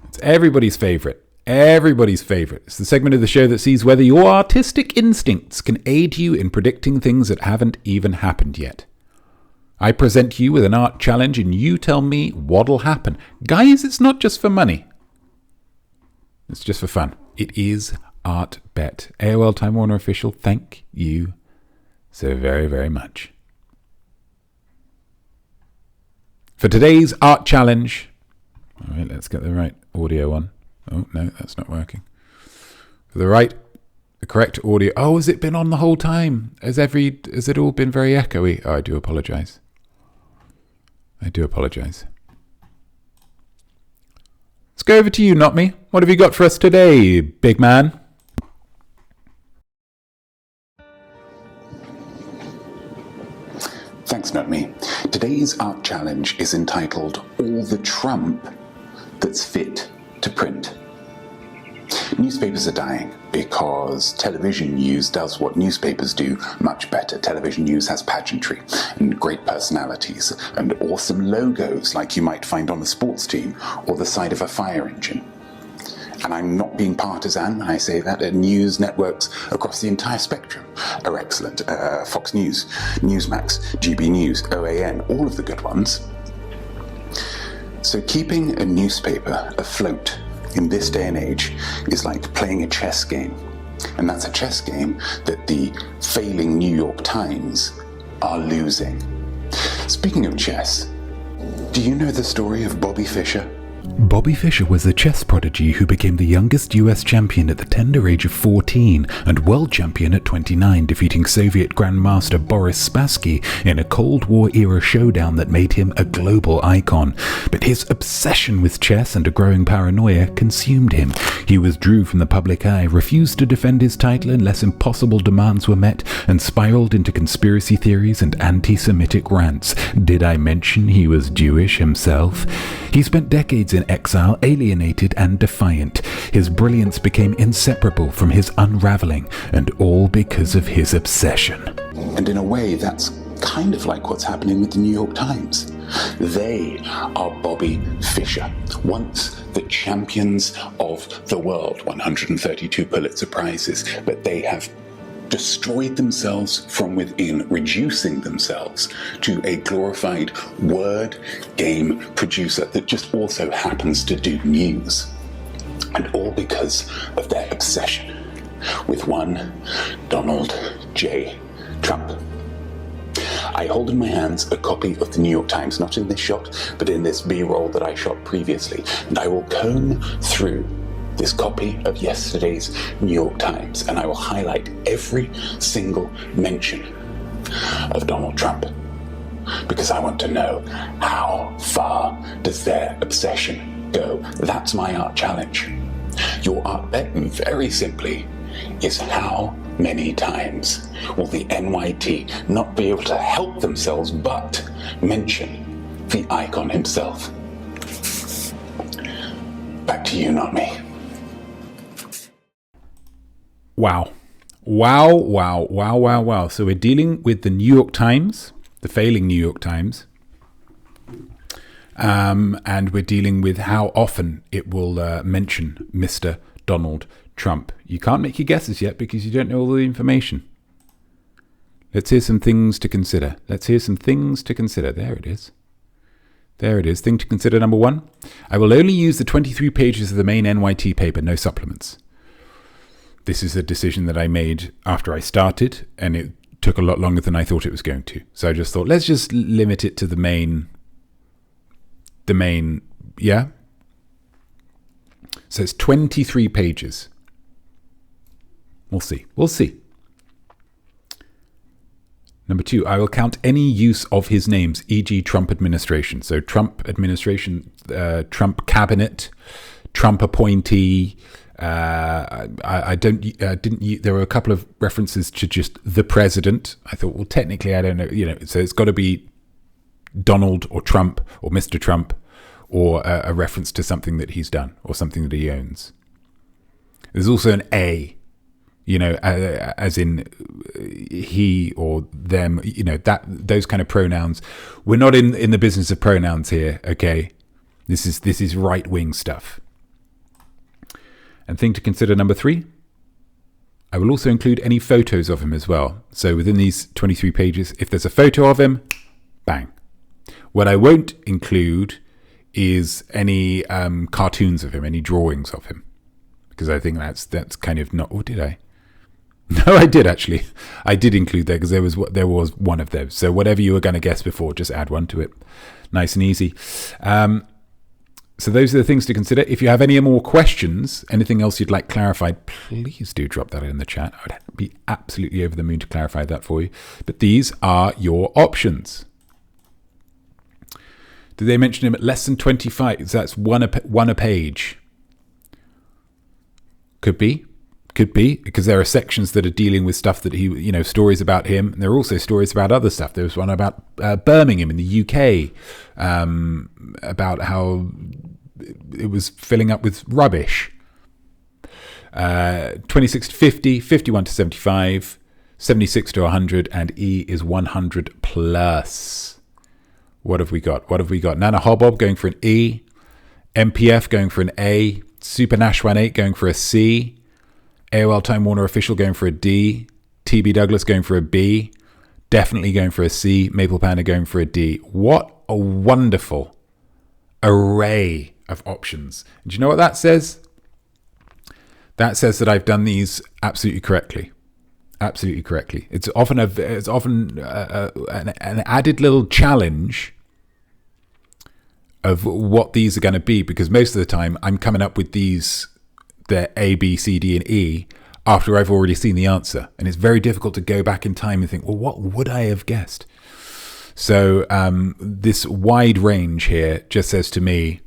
It's everybody's favorite. It's the segment of the show that sees whether your artistic instincts can aid you in predicting things that haven't even happened yet. I present you with an art challenge and you tell me what'll happen. Guys, it's not just for money. It's just for fun. It is Art Bet. AOL Time Warner Official, thank you so very, very much. For today's art challenge, all right, let's get the right audio on. Oh, no, that's not working. For the correct audio. Oh, has it been on the whole time? Has it all been very echoey? Oh, I do apologize. Let's go over to you, Notme. What have you got for us today, big man? Thanks, Notme. Today's art challenge is entitled All the Trump That's Fit to Print. Newspapers are dying because television news does what newspapers do much better. Television news has pageantry and great personalities and awesome logos like you might find on a sports team or the side of a fire engine. And I'm not being partisan when I say that. News networks across the entire spectrum are excellent. Fox News, Newsmax, GB News, OAN, all of the good ones. So keeping a newspaper afloat in this day and age is like playing a chess game. And that's a chess game that the failing New York Times are losing. Speaking of chess, do you know the story of Bobby Fischer? Bobby Fischer was a chess prodigy who became the youngest US champion at the tender age of 14 and world champion at 29, defeating Soviet Grandmaster Boris Spassky in a Cold War-era showdown that made him a global icon. But his obsession with chess and a growing paranoia consumed him. He withdrew from the public eye, refused to defend his title unless impossible demands were met, and spiraled into conspiracy theories and anti-Semitic rants. Did I mention he was Jewish himself? He spent decades in exile, alienated and defiant. His brilliance became inseparable from his unraveling, and all because of his obsession. And in a way, that's kind of like what's happening with the New York Times. They are Bobby Fischer, once the champions of the world, 132 Pulitzer Prizes, but they have destroyed themselves from within, reducing themselves to a glorified word game producer that just also happens to do news. And all because of their obsession with one Donald J. Trump. I hold in my hands a copy of the New York Times, not in this shot, but in this B-roll that I shot previously, and I will comb through this copy of yesterday's New York Times, and I will highlight every single mention of Donald Trump, because I want to know, how far does their obsession go? That's my art challenge. Your art bet, very simply, is how many times will the NYT not be able to help themselves but mention the icon himself? Back to you, not me. Wow. Wow. So we're dealing with the New York Times, the failing New York Times. And we're dealing with how often it will mention Mr. Donald Trump. You can't make your guesses yet because you don't know all the information. Let's hear some things to consider. There it is. Thing to consider number 1. I will only use the 23 pages of the main NYT paper, no supplements. This is a decision that I made after I started, and it took a lot longer than I thought it was going to. So I just thought, let's just limit it to the main, yeah? So it's 23 pages. We'll see. Number 2, I will count any use of his names, e.g. Trump administration. So Trump administration, Trump cabinet, Trump appointee. I didn't. There were a couple of references to just the president. I thought, well, technically, I don't know. So it's got to be Donald or Trump or Mr. Trump, or a reference to something that he's done or something that he owns. There's also an A. As in he or them, that those kind of pronouns. We're not in the business of pronouns here, okay? This is right-wing stuff. And thing to consider number 3, I will also include any photos of him as well. So within these 23 pages, if there's a photo of him, bang. What I won't include is any cartoons of him, any drawings of him, because I think that's kind of not. Or did I? No, I did actually. I did include that because there was one of those. So whatever you were going to guess before, just add one to it. Nice and easy. So those are the things to consider. If you have any more questions, anything else you'd like clarified, please do drop that in the chat. I would be absolutely over the moon to clarify that for you. But these are your options. Did they mention him at less than 25? So that's one a page. Could be, because there are sections that are dealing with stuff that he, stories about him. And there are also stories about other stuff. There was one about Birmingham in the UK, about how it was filling up with rubbish. 26 to 50, 51 to 75, 76 to 100, and E is 100 plus. What have we got? Nana Hobob going for an E, MPF going for an A, Super Nash 18 going for a C, AOL Time Warner Official going for a D, TB Douglas going for a B, definitely going for a C, Maple Panda going for a D. What a wonderful array of options. And do you know what that says? That says that I've done these absolutely correctly. Absolutely correctly. It's often an added little challenge of what these are going to be, because most of the time I'm coming up with they're A, B, C, D, and E after I've already seen the answer. And it's very difficult to go back in time and think, well, what would I have guessed? So this wide range here just says to me,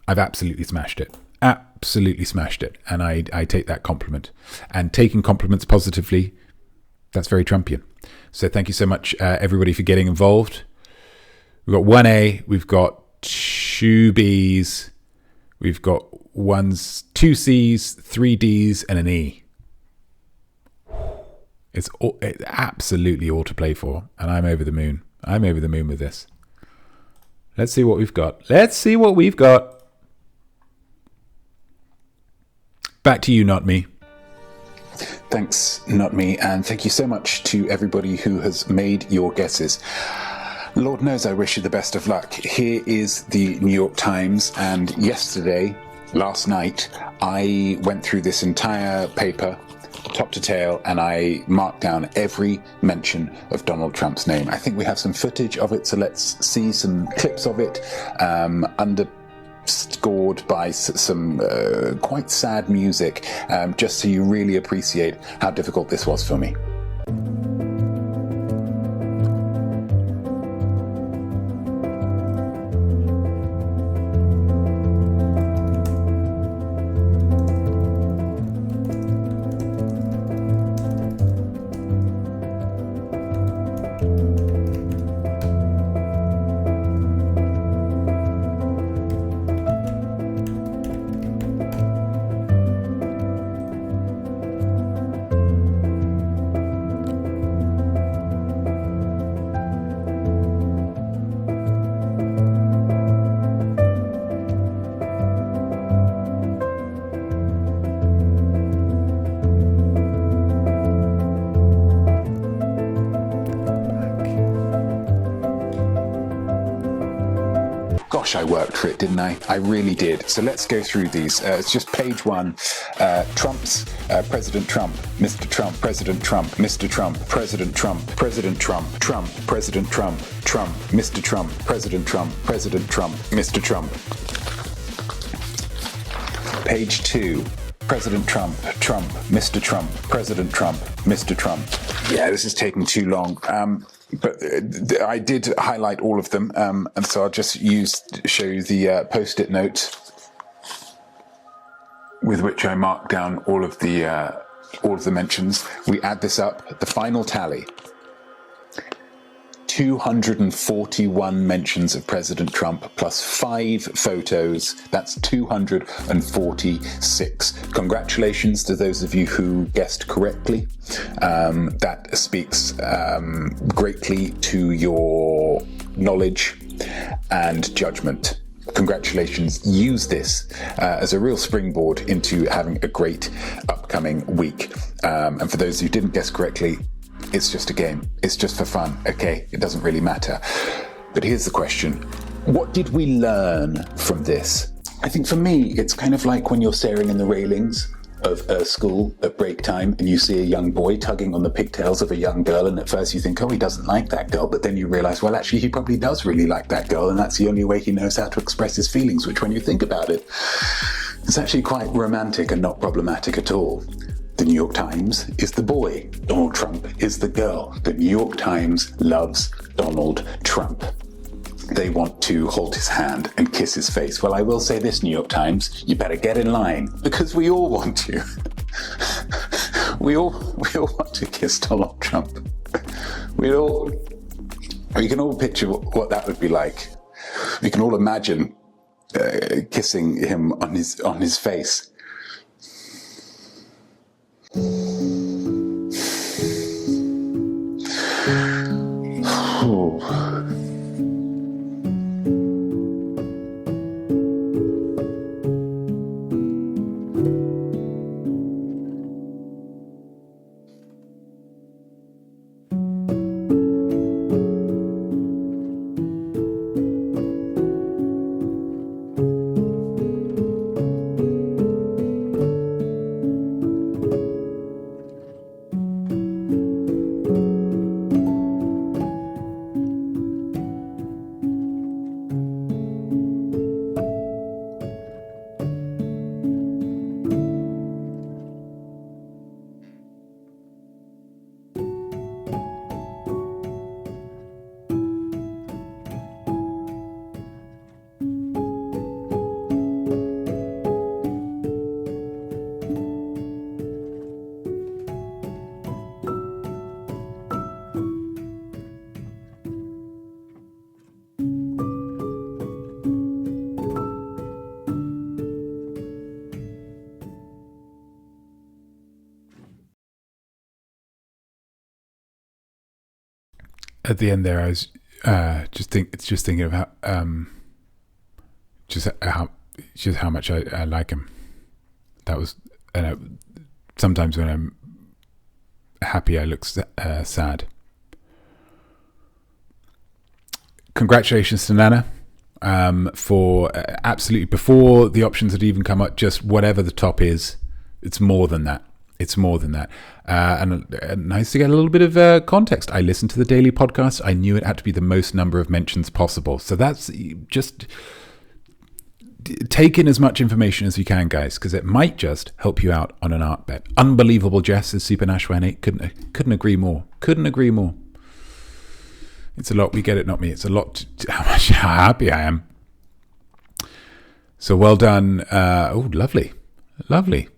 I've absolutely smashed it. Absolutely smashed it. And I take that compliment. And taking compliments positively, that's very Trumpian. So thank you so much, everybody, for getting involved. We've got 1A, we've got 2 Bs, we've got 2 Cs, 3 Ds, and an E. It's absolutely all to play for, and I'm over the moon. I'm over the moon with this. Let's see what we've got. Back to you, not me. Thanks, not me, and thank you so much to everybody who has made your guesses. Lord knows I wish you the best of luck. Here is the New York Times, and last night, I went through this entire paper, top to tail, and I marked down every mention of Donald Trump's name. I think we have some footage of it, so let's see some clips of it. Under scored by some quite sad music, just so you really appreciate how difficult this was for me. Gosh, I worked for it, didn't I? I really did. So let's go through these. It's just page one. Trump's President Trump, Mr. Trump, President Trump, Mr. Trump, President Trump, President Trump, Trump, President Trump, Trump, Mr. Trump, President Trump, President Trump, Mr. Trump. Page two. President Trump, Trump, Mr. Trump, President Trump, Mr. Trump. Yeah, this is taking too long. But I did highlight all of them, and so I'll just show you the post-it note with which I marked down all of the mentions. We add this up, the final tally. 241 mentions of President Trump plus 5 photos. That's 246. Congratulations to those of you who guessed correctly. That speaks greatly to your knowledge and judgment. Congratulations. Use this as a real springboard into having a great upcoming week. And for those who didn't guess correctly, it's just a game. It's just for fun, okay? It doesn't really matter. But here's the question. What did we learn from this? I think for me, it's kind of like when you're staring in the railings of a school at break time and you see a young boy tugging on the pigtails of a young girl, and at first you think, oh, he doesn't like that girl, but then you realize, well, actually, he probably does really like that girl, and that's the only way he knows how to express his feelings, which when you think about it, it's actually quite romantic and not problematic at all. The New York Times is the boy. Donald Trump is the girl. The New York Times loves Donald Trump. They want to hold his hand and kiss his face. Well, I will say this, New York Times, you better get in line, because we all want to. we all want to kiss Donald Trump. We can all picture what that would be like. We can all imagine kissing him on his face. At the end there, I was just thinking of how much I like him. That was, sometimes when I'm happy, I look sad. Congratulations to Nana for absolutely, before the options had even come up, just whatever the top is, it's more than that. It's more than that. And nice to get a little bit of context. I listened to the daily podcast. I knew it had to be the most number of mentions possible. So that's just take in as much information as you can, guys, because it might just help you out on an art bet. Unbelievable, Jess, says Super Nash18. Couldn't agree more. Couldn't agree more. It's a lot. We get it, not me. It's a lot. How happy I am. So well done. Oh, lovely. Lovely.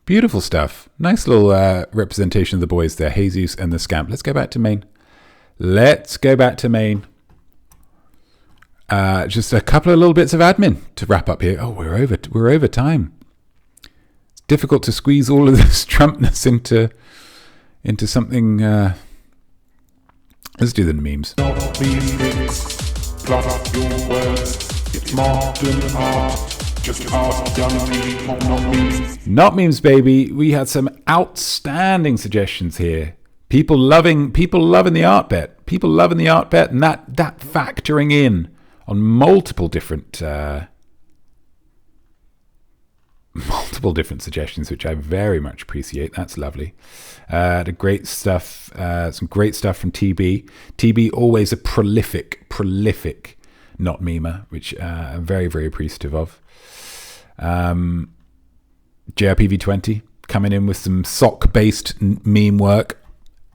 Beautiful stuff. Nice little representation of the boys there. Jesus and the Scamp. Let's go back to main. Let's go back to main. Just a couple of little bits of admin to wrap up here. Oh, we're over time. It's difficult to squeeze all of this Trumpness into something. Let's do the memes. Notmemes mix, plus your words. It's modern art. Just ask young people, not memes. Notmemes, baby. We had some outstanding suggestions here. People loving the art bet. People loving the art bet, and that factoring in on multiple different suggestions, which I very much appreciate. That's lovely. The great stuff, some great stuff from TB. TB, always a prolific Notmemer, which I'm very, very appreciative of. JRPV20 coming in with some sock-based meme work.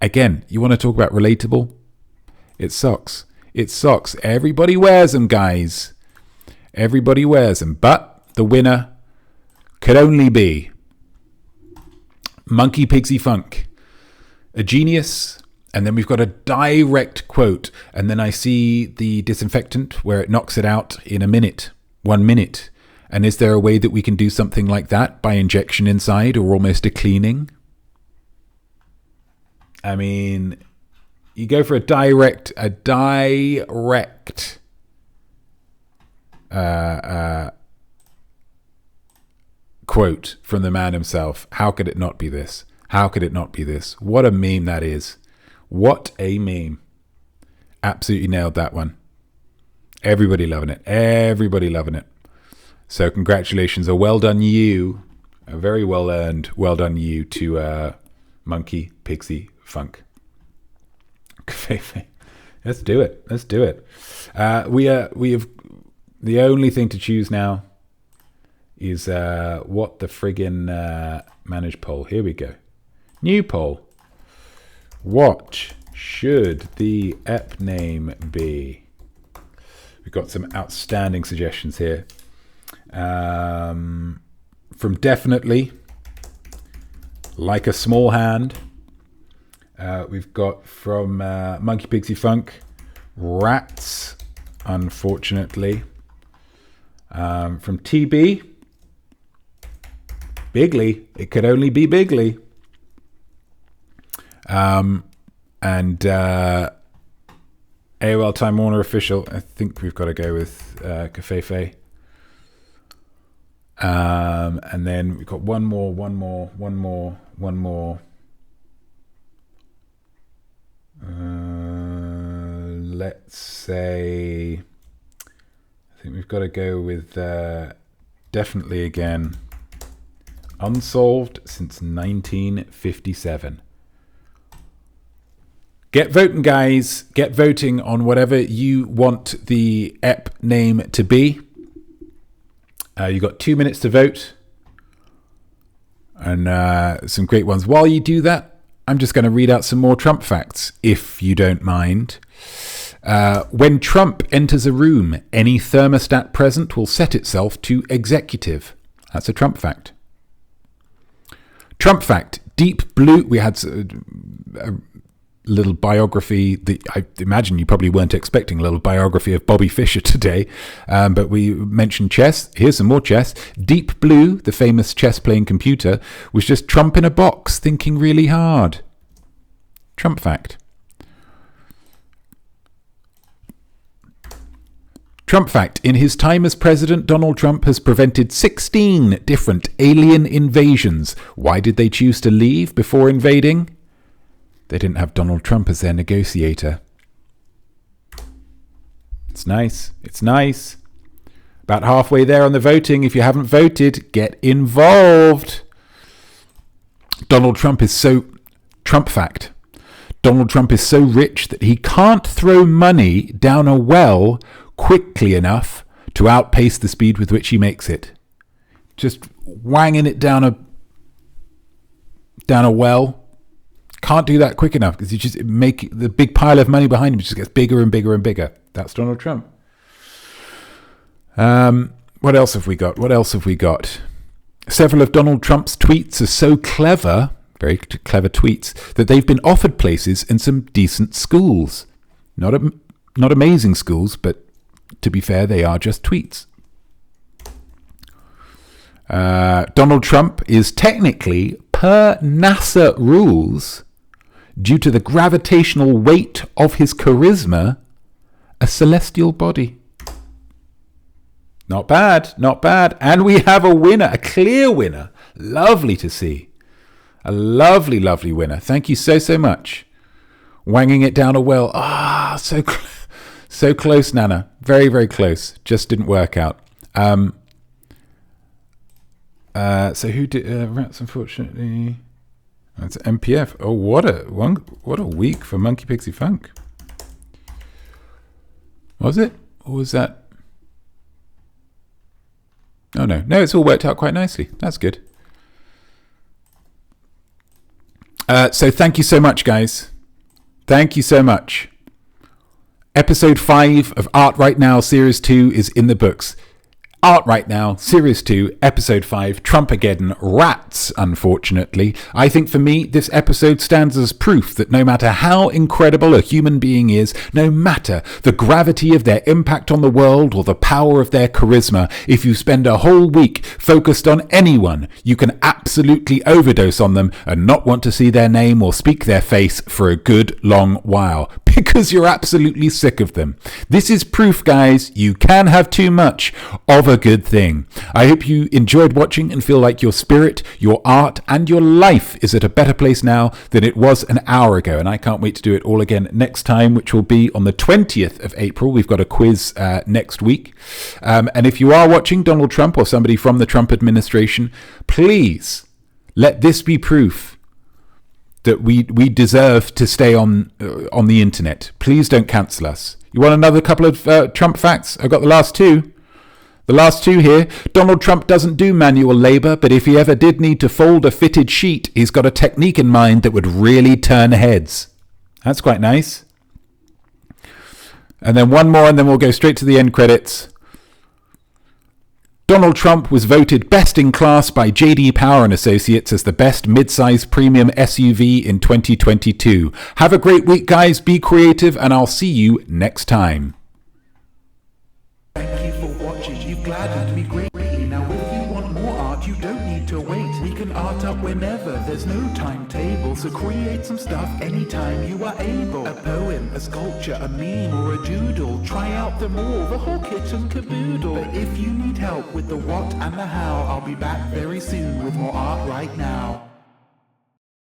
Again, you want to talk about relatable? It's socks. It's socks. Everybody wears them, guys. Everybody wears them. But the winner could only be Monkey Pigsy Funk. A genius. And then we've got a direct quote. And then I see the disinfectant where it knocks it out in 1 minute. And is there a way that we can do something like that by injection inside or almost a cleaning? I mean, you go for a direct quote from the man himself. How could it not be this? How could it not be this? What a meme that is. What a meme. Absolutely nailed that one. Everybody loving it. Everybody loving it. So congratulations. A well done you. A very well earned well done you to Monkey Pixie Funk. Let's do it. Let's do it. We have the only thing to choose now is what the friggin' manage poll. Here we go. New poll. What should the ep name be? We've got some outstanding suggestions here. From Definitely, Like a Small Hand. We've got from Monkey Pixie Funk, Rats, unfortunately. From TB, Bigly. It could only be Bigly. And AOL Time Warner Official, I think we've got to go with Cafefe. And then we've got one more. Let's say, I think we've got to go with Definitely again. Unsolved since 1957. Get voting, guys. Get voting on whatever you want the ep name to be. You've got 2 minutes to vote. And some great ones. While you do that, I'm just going to read out some more Trump facts, if you don't mind. When Trump enters a room, any thermostat present will set itself to executive. That's a Trump fact. Trump fact. Deep Blue. We had a little biography. I imagine you probably weren't expecting a little biography of Bobby Fischer today, but we mentioned chess. Here's some more chess. Deep Blue, the famous chess-playing computer, was just Trump in a box thinking really hard. Trump fact. Trump fact. In his time as president, Donald Trump has prevented 16 different alien invasions. Why did they choose to leave before invading? They didn't have Donald Trump as their negotiator. It's nice. It's nice. About halfway there on the voting. If you haven't voted, get involved. Donald Trump is so... Trump fact. Donald Trump is so rich that he can't throw money down a well quickly enough to outpace the speed with which he makes it. Just wanging it down a well. Can't do that quick enough because you just make the big pile of money behind him just gets bigger and bigger and bigger. That's Donald Trump. What else have we got? Several of Donald Trump's tweets are so clever, very clever tweets, that they've been offered places in some decent schools. Not amazing schools, but to be fair, they are just tweets. Donald Trump is technically, per NASA rules, due to the gravitational weight of his charisma, a celestial body. Not bad, not bad. And we have a winner, a clear winner. Lovely to see. A lovely, lovely winner. Thank you so, so much. Wanging it down a well. So close, Nana. Very, very close. Just didn't work out. So who did Rats? Unfortunately, that's MPF. Oh, what a week for Monkey Pixie Funk. Was it? Or was that? Oh no, it's all worked out quite nicely. That's good. So thank you so much, guys. Thank you so much. Episode 5 of Art Right Now Series 2 is in the books. Art Right Now, Series 2, Episode 5, Trumpageddon, Rats, unfortunately. I think for me, this episode stands as proof that no matter how incredible a human being is, no matter the gravity of their impact on the world or the power of their charisma, if you spend a whole week focused on anyone, you can absolutely overdose on them and not want to see their name or speak their face for a good long while. Because you're absolutely sick of them. This is proof, guys, you can have too much of a good thing. I hope you enjoyed watching and feel like your spirit, your art, and your life is at a better place now than it was an hour ago. And I can't wait to do it all again next time, which will be on the 20th of April. We've got a quiz next week. And if you are watching Donald Trump or somebody from the Trump administration, please let this be proof that we deserve to stay on the internet. Please don't cancel us. You want another couple of Trump facts? I've got the last two. The last two here. Donald Trump doesn't do manual labor, but if he ever did need to fold a fitted sheet, he's got a technique in mind that would really turn heads. That's quite nice. And then one more, and then we'll go straight to the end credits. Donald Trump was voted best in class by J.D. Power and Associates as the best mid-size premium SUV in 2022. Have a great week, guys. Be creative, and I'll see you next time. Thank you for watching. You've gladdened me greatly. Now if you want more art, you don't need to wait. We can art up whenever. There's no timetable, so create some stuff anytime you are able. A poem, a sculpture, a meme, or a doodle. Try out them all, the whole kit and caboodle. But if you need help with the what and the how, I'll be back very soon with more Art Right Now.